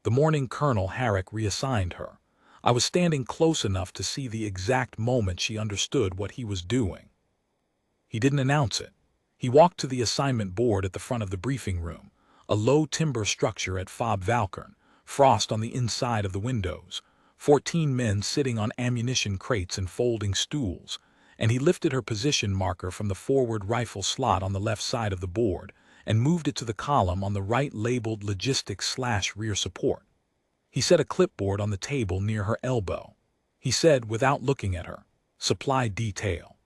The morning Colonel Herrick reassigned her. I was standing close enough to see the exact moment she understood what he was doing. He didn't announce it. He walked to the assignment board at the front of the briefing room, a low timber structure at Fob Valkern, frost on the inside of the windows, 14 men sitting on ammunition crates and folding stools, and he lifted her position marker from the forward rifle slot on the left side of the board and moved it to the column on the right labeled Logistics/Rear Support. He set a clipboard on the table near her elbow. He said, without looking at her, "Supply detail.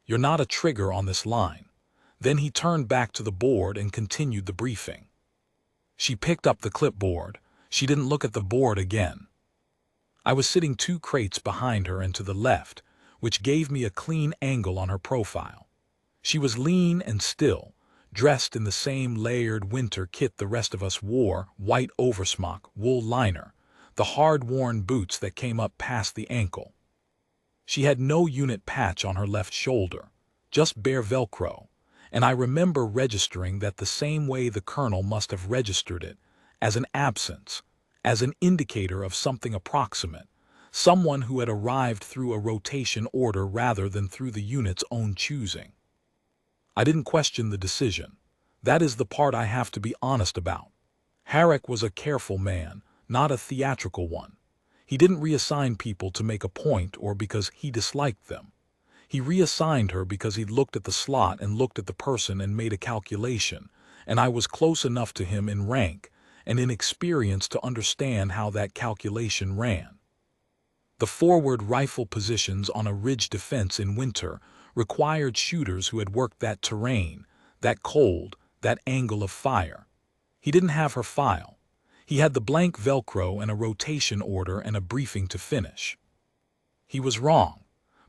You're not a trigger on this line." Then he turned back to the board and continued the briefing. She picked up the clipboard. She didn't look at the board again. I was sitting 2 crates behind her and to the left, which gave me a clean angle on her profile. She was lean and still, dressed in the same layered winter kit the rest of us wore, white oversmock, wool liner, the hard-worn boots that came up past the ankle. She had no unit patch on her left shoulder, just bare Velcro, and I remember registering that the same way the colonel must have registered it, as an absence, as an indicator of something approximate, someone who had arrived through a rotation order rather than through the unit's own choosing. I didn't question the decision. That is the part I have to be honest about. Herrick was a careful man, not a theatrical one. He didn't reassign people to make a point or because he disliked them. He reassigned her because he'd looked at the slot and looked at the person and made a calculation, and I was close enough to him in rank and in experience to understand how that calculation ran. The forward rifle positions on a ridge defense in winter required shooters who had worked that terrain, that cold, that angle of fire. He didn't have her file. He had the blank Velcro and a rotation order and a briefing to finish. He was wrong,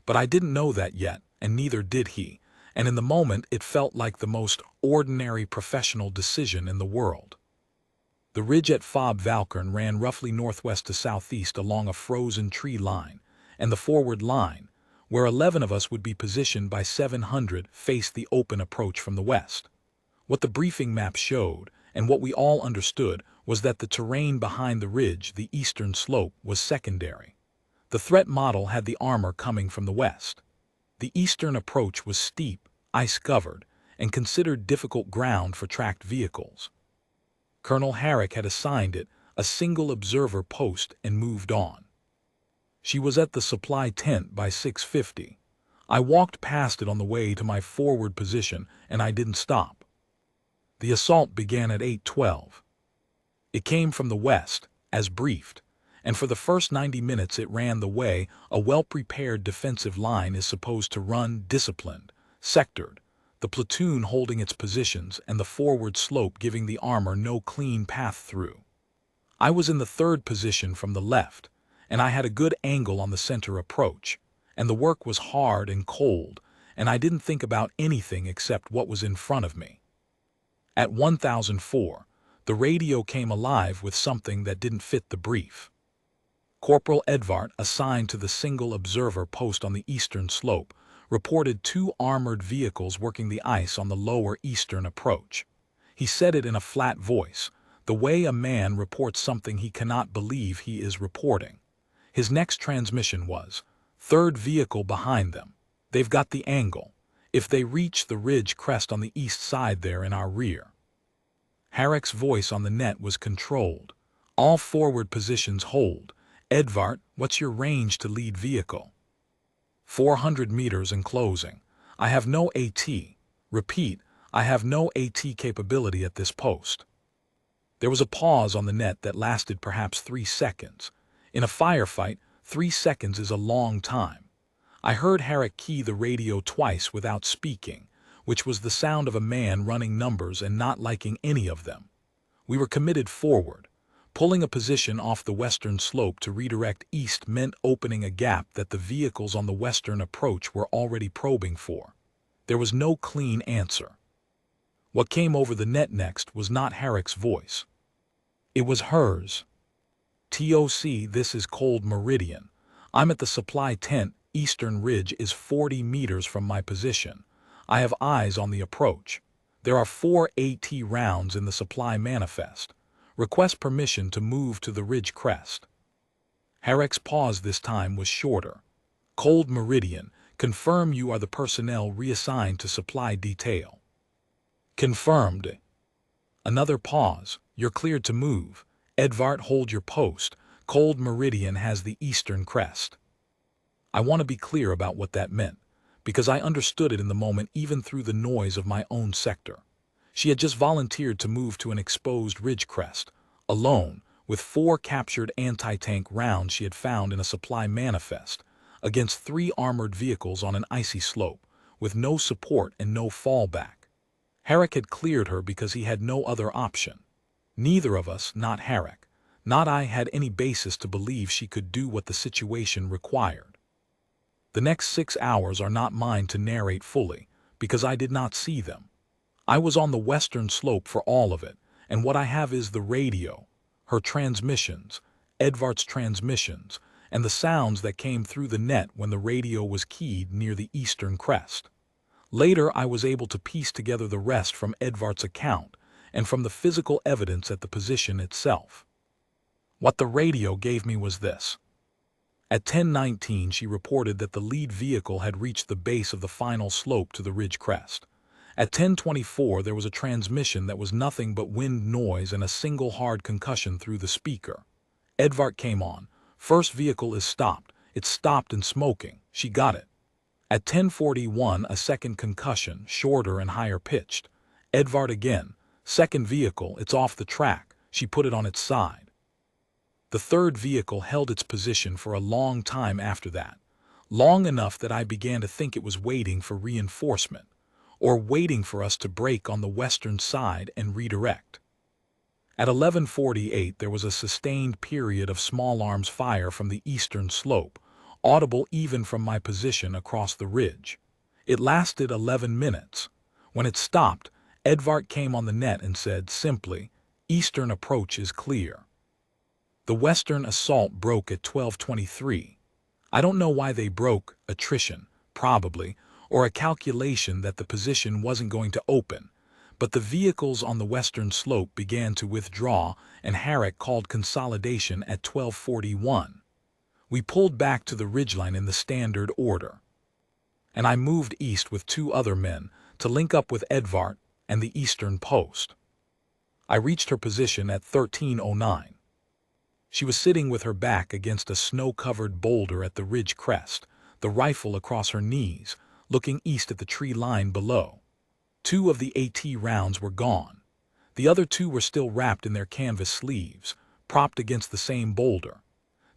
but I didn't know that yet, and neither did he, and in the moment it felt like the most ordinary professional decision in the world. The ridge at Fob Valkern ran roughly northwest to southeast along a frozen tree line, and the forward line, where 11 of us would be positioned by 700, faced the open approach from the west. What the briefing map showed, and what we all understood, was that the terrain behind the ridge, the eastern slope, was secondary. The threat model had the armor coming from the west. The eastern approach was steep, ice-covered, and considered difficult ground for tracked vehicles. Colonel Herrick had assigned it a single observer post and moved on. She was at the supply tent by 6:50. I walked past it on the way to my forward position, and I didn't stop. The assault began at 8:12. It came from the west, as briefed, and for the first 90 minutes it ran the way a well-prepared defensive line is supposed to run, disciplined, sectored, the platoon holding its positions and the forward slope giving the armor no clean path through. I was in the 3rd position from the left, and I had a good angle on the center approach, and the work was hard and cold, and I didn't think about anything except what was in front of me. At 1004, the radio came alive with something that didn't fit the brief. Corporal Edvard, assigned to the single observer post on the eastern slope, reported 2 armored vehicles working the ice on the lower eastern approach. He said it in a flat voice, the way a man reports something he cannot believe he is reporting. His next transmission was, "3rd vehicle behind them. They've got the angle. If they reach the ridge crest on the east side there in our rear." Herrick's voice on the net was controlled. "All forward positions hold. Edvard, what's your range to lead vehicle?" 400 meters and closing. I have no AT. Repeat, I have no AT capability at this post. There was a pause on the net that lasted perhaps 3 seconds. In a firefight, 3 seconds is a long time. I heard Herrick key the radio twice without speaking, which was the sound of a man running numbers and not liking any of them. We were committed forward. Pulling a position off the western slope to redirect east meant opening a gap that the vehicles on the western approach were already probing for. There was no clean answer. What came over the net next was not Herrick's voice. It was hers. "TOC, this is cold Meridian. I'm at the supply tent. Eastern ridge is 40 meters from my position. I have eyes on the approach. There are 4 AT rounds in the supply manifest. Request permission to move to the ridge crest. Harek's pause this time was shorter. Cold Meridian, confirm you are the personnel reassigned to supply detail. Confirmed. Another pause. You're cleared to move. Edvard, hold your post. Cold Meridian has the eastern crest. I want to be clear about what that meant, because I understood it in the moment even through the noise of my own sector. She had just volunteered to move to an exposed ridge crest, alone, with 4 captured anti-tank rounds she had found in a supply manifest, against 3 armored vehicles on an icy slope, with no support and no fallback. Harek had cleared her because he had no other option. Neither of us, not Harek, not I, had any basis to believe she could do what the situation required. The next 6 hours are not mine to narrate fully, because I did not see them. I was on the western slope for all of it, and what I have is the radio, her transmissions, Edvard's transmissions, and the sounds that came through the net when the radio was keyed near the eastern crest. Later, I was able to piece together the rest from Edvard's account and from the physical evidence at the position itself. What the radio gave me was this. At 10:19, she reported that the lead vehicle had reached the base of the final slope to the ridge crest. At 10:24, there was a transmission that was nothing but wind noise and a single hard concussion through the speaker. Edvard came on. First vehicle is stopped. It's stopped and smoking. She got it. At 10:41, a second concussion, shorter and higher pitched. Edvard again. Second vehicle, it's off the track. She put it on its side. The third vehicle held its position for a long time after that. Long enough that I began to think it was waiting for reinforcement, or waiting for us to break on the western side and redirect. At 11:48, there was a sustained period of small arms fire from the eastern slope, audible even from my position across the ridge. It lasted 11 minutes. When it stopped, Edvard came on the net and said simply, "Eastern approach is clear." The western assault broke at 12:23. I don't know why they broke, attrition, probably, or a calculation that the position wasn't going to open, but the vehicles on the western slope began to withdraw and Harek called consolidation at 12:41. We pulled back to the ridgeline in the standard order, and I moved east with 2 other men to link up with Edvard and the eastern post. I reached her position at 13:09. She was sitting with her back against a snow-covered boulder at the ridge crest, the rifle across her knees, looking east at the tree line below. 2 of the AT rounds were gone. The other 2 were still wrapped in their canvas sleeves, propped against the same boulder.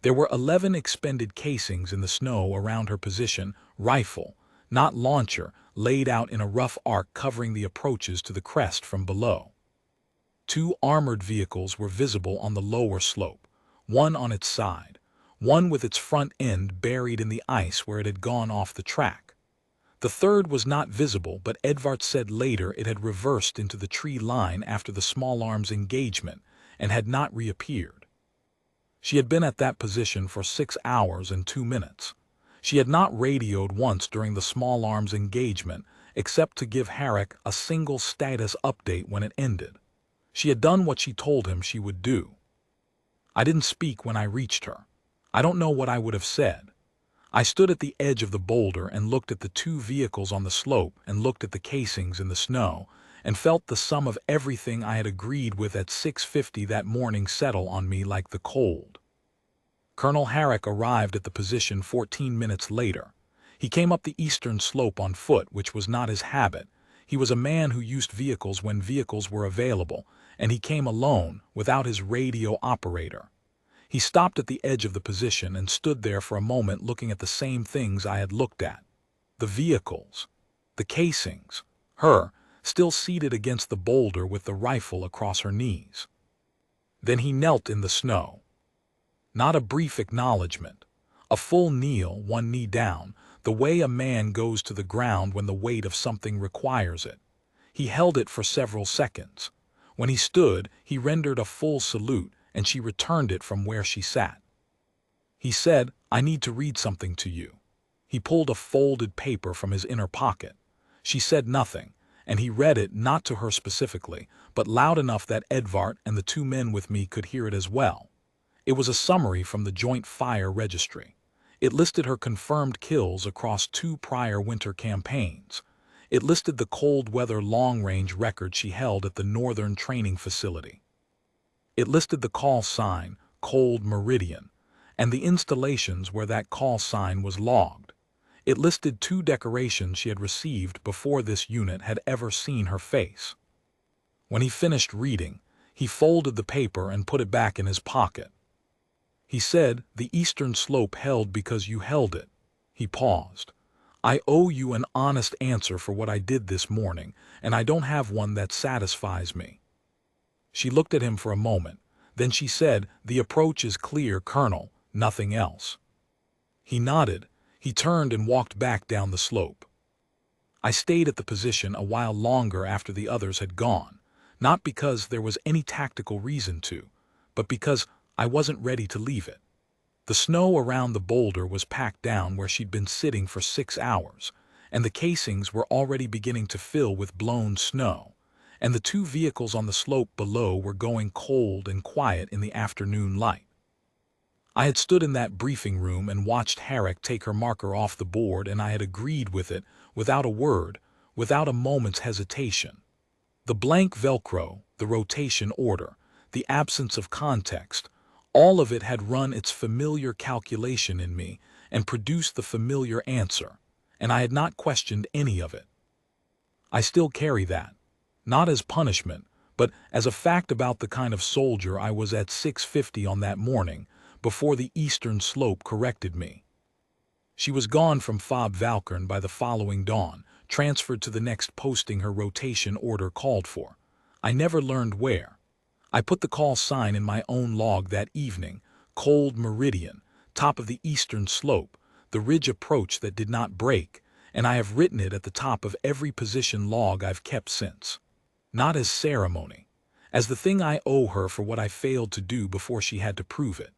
There were 11 expended casings in the snow around her position, rifle, not launcher, laid out in a rough arc covering the approaches to the crest from below. 2 armored vehicles were visible on the lower slope, one on its side, one with its front end buried in the ice where it had gone off the track. The third was not visible, but Edvard said later it had reversed into the tree line after the small arms engagement and had not reappeared. She had been at that position for 6 hours and 2 minutes. She had not radioed once during the small arms engagement, except to give Harek a single status update when it ended. She had done what she told him she would do. I didn't speak when I reached her. I don't know what I would have said. I stood at the edge of the boulder and looked at the 2 vehicles on the slope and looked at the casings in the snow and felt the sum of everything I had agreed with at 6:50 that morning settle on me like the cold. Colonel Harek arrived at the position 14 minutes later. He came up the eastern slope on foot, which was not his habit. He was a man who used vehicles when vehicles were available, and he came alone, without his radio operator. He stopped at the edge of the position and stood there for a moment looking at the same things I had looked at. The vehicles, the casings, her, still seated against the boulder with the rifle across her knees. Then he knelt in the snow. Not a brief acknowledgement, a full kneel, one knee down, the way a man goes to the ground when the weight of something requires it. He held it for several seconds. When he stood, he rendered a full salute, and she returned it from where she sat. He said, "I need to read something to you." He pulled a folded paper from his inner pocket. She said nothing, and he read it not to her specifically, but loud enough that Edvard and the 2 men with me could hear it as well. It was a summary from the Joint Fire Registry. It listed her confirmed kills across 2 prior winter campaigns. It listed the cold weather long-range record she held at the Northern Training Facility. It listed the call sign, Cold Meridian, and the installations where that call sign was logged. It listed 2 decorations she had received before this unit had ever seen her face. When he finished reading, he folded the paper and put it back in his pocket. He said, "The Eastern Slope held because you held it." He paused. "I owe you an honest answer for what I did this morning, and I don't have one that satisfies me." She looked at him for a moment. Then she said, "The approach is clear, Colonel, nothing else." He nodded. He turned and walked back down the slope. I stayed at the position a while longer after the others had gone, not because there was any tactical reason to, but because I wasn't ready to leave it. The snow around the boulder was packed down where she'd been sitting for 6 hours, and the casings were already beginning to fill with blown snow, and the 2 vehicles on the slope below were going cold and quiet in the afternoon light. I had stood in that briefing room and watched Herrick take her marker off the board, and I had agreed with it without a word, without a moment's hesitation. The blank Velcro, the rotation order, the absence of context, all of it had run its familiar calculation in me and produced the familiar answer, and I had not questioned any of it. I still carry that, not as punishment, but as a fact about the kind of soldier I was at 6:50 on that morning, before the Eastern Slope corrected me. She was gone from Fob Valkern by the following dawn, transferred to the next posting her rotation order called for. I never learned where. I put the call sign in my own log that evening, Cold Meridian, top of the Eastern Slope, the ridge approach that did not break, and I have written it at the top of every position log I've kept since. Not as ceremony, as the thing I owe her for what I failed to do before she had to prove it.